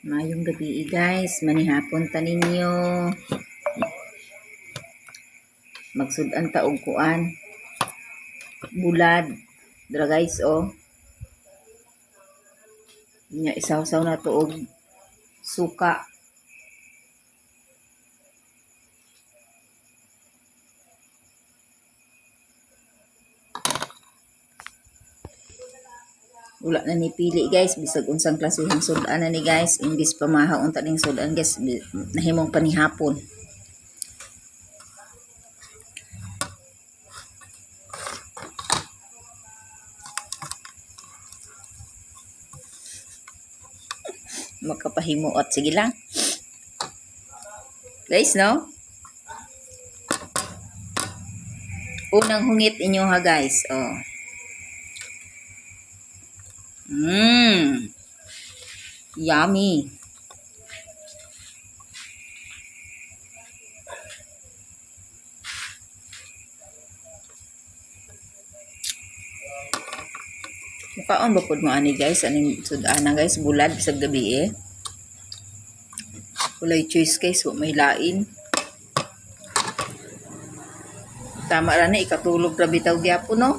Mayong gabi guys, manihapon ta ninyo. Magsudan ta og kuan. Bulad. Dra guys oh. Nya isaw-saw na to og suka. Wala na ni pili guys, bisag unsang klasehang sudan na ni guys, imbis pamahaon ta ning sudan guys, nahimong panihapon. Makapahimuot, sige lang guys, no? Unang hungit inyo ha guys, oh. Yummy. Mukaon ba pud mo ani guys, aning sudana guys, bulad sa gabi eh. Walay choice guys, wa may lain. Tama ra na ikatulog ra bitaw gyapon no.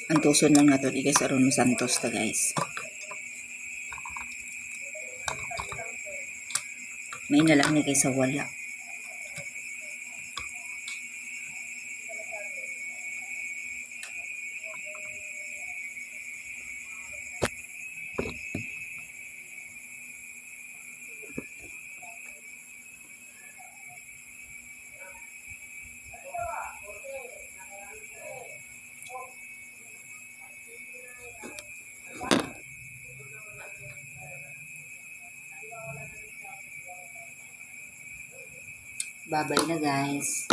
Antuson lang nato di guys aron santos ta guys. May na lang ni guys sa wala. Babay na guys.